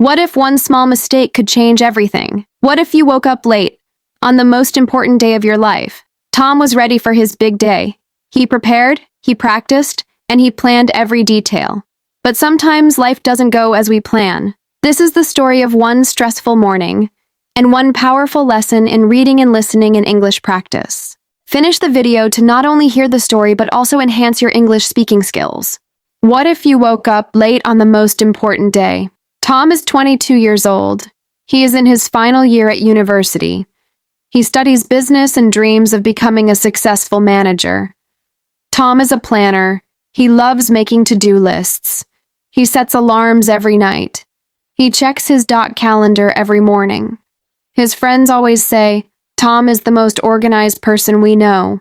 What if one small mistake could change everything? What if you woke up late, on the most important day of your life? Tom was ready for his big day. He prepared, he practiced, and he planned every detail. But sometimes life doesn't go as we plan. This is the story of one stressful morning, and one powerful lesson in reading and listening in English practice. Finish the video to not only hear the story but also enhance your English speaking skills. What if you woke up late on the most important day? Tom is 22 years old. He is in his final year at university. He studies business and dreams of becoming a successful manager. Tom is a planner. He loves making to-do lists. He sets alarms every night. He checks his calendar every morning. His friends always say, Tom is the most organized person we know.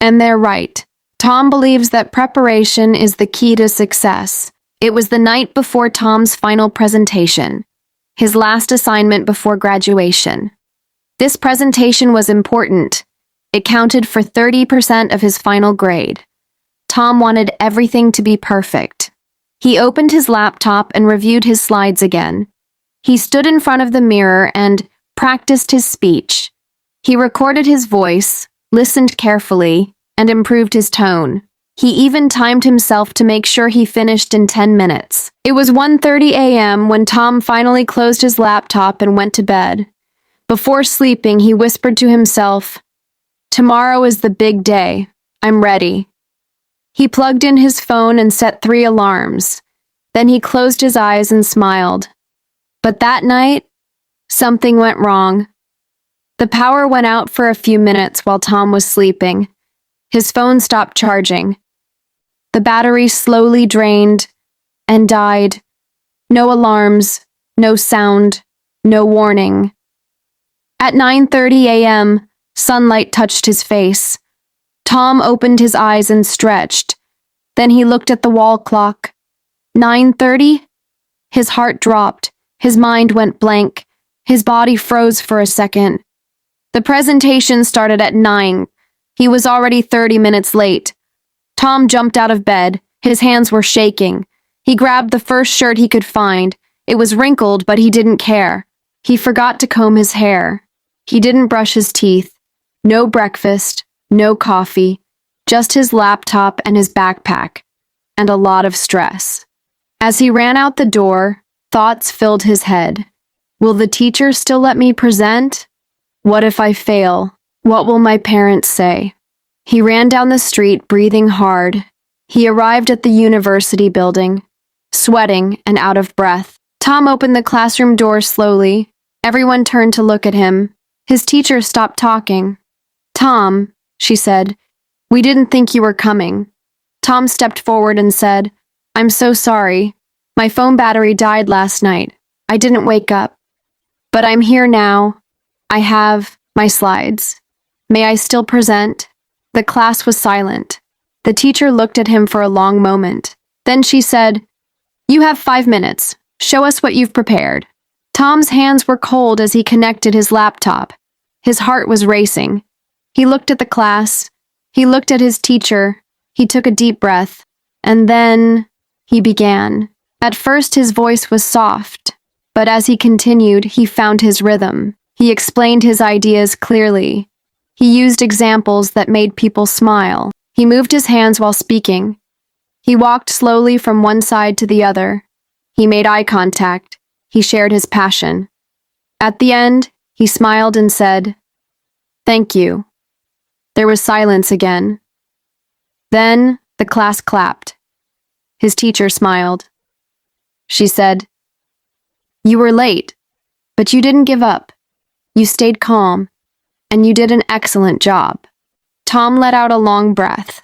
And they're right. Tom believes that preparation is the key to success. It was the night before Tom's final presentation, his last assignment before graduation. This presentation was important. It counted for 30% of his final grade. Tom wanted everything to be perfect. He opened his laptop and reviewed his slides again. He stood in front of the mirror and practiced his speech. He recorded his voice, listened carefully, and improved his tone. He even timed himself to make sure he finished in 10 minutes. It was 1:30 a.m. when Tom finally closed his laptop and went to bed. Before sleeping, he whispered to himself, "Tomorrow is the big day. I'm ready." He plugged in his phone and set 3 alarms. Then he closed his eyes and smiled. But that night, something went wrong. The power went out for a few minutes while Tom was sleeping. His phone stopped charging. The battery slowly drained and died. No alarms, no sound, no warning. At 9:30 a.m., sunlight touched his face. Tom opened his eyes and stretched. Then he looked at the wall clock. 9:30? His heart dropped. His mind went blank. His body froze for a second. The presentation started at 9. He was already 30 minutes late. Tom jumped out of bed. His hands were shaking. He grabbed the first shirt he could find. It was wrinkled, but he didn't care. He forgot to comb his hair. He didn't brush his teeth. No breakfast, no coffee, just his laptop and his backpack, and a lot of stress. As he ran out the door, thoughts filled his head. Will the teacher still let me present? What if I fail? What will my parents say? He ran down the street, breathing hard. He arrived at the university building, sweating and out of breath. Tom opened the classroom door slowly. Everyone turned to look at him. His teacher stopped talking. "Tom," she said, "we didn't think you were coming." Tom stepped forward and said, "I'm so sorry. My phone battery died last night. I didn't wake up. But I'm here now. I have my slides. May I still present?" The class was silent. The teacher looked at him for a long moment. Then she said, "You have 5 minutes. Show us what you've prepared." Tom's hands were cold as he connected his laptop. His heart was racing. He looked at the class. He looked at his teacher. He took a deep breath. And then he began. At first his voice was soft, but as he continued, he found his rhythm. He explained his ideas clearly. He used examples that made people smile. He moved his hands while speaking. He walked slowly from one side to the other. He made eye contact. He shared his passion. At the end, he smiled and said, "Thank you." There was silence again. Then the class clapped. His teacher smiled. She said, "You were late, but you didn't give up. You stayed calm, and you did an excellent job." Tom let out a long breath.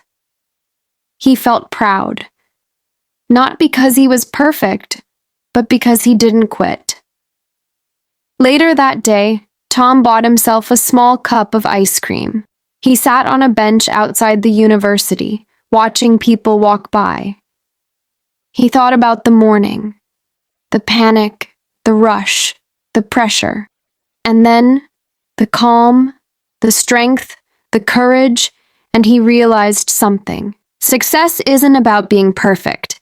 He felt proud. Not because he was perfect, but because he didn't quit. Later that day, Tom bought himself a small cup of ice cream. He sat on a bench outside the university, watching people walk by. He thought about the morning, the panic, the rush, the pressure, and then the calm, the strength, the courage, and he realized something. Success isn't about being perfect.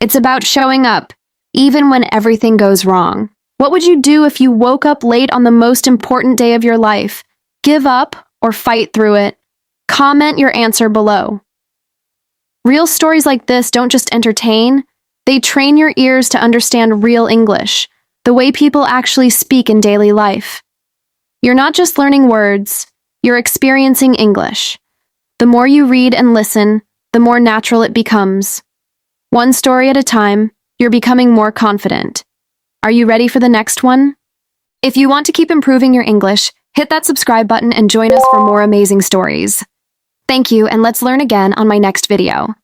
It's about showing up, even when everything goes wrong. What would you do if you woke up late on the most important day of your life? Give up or fight through it? Comment your answer below. Real stories like this don't just entertain, they train your ears to understand real English, the way people actually speak in daily life. You're not just learning words, you're experiencing English. The more you read and listen, the more natural it becomes. One story at a time, you're becoming more confident. Are you ready for the next one? If you want to keep improving your English, hit that subscribe button and join us for more amazing stories. Thank you, and let's learn again on my next video.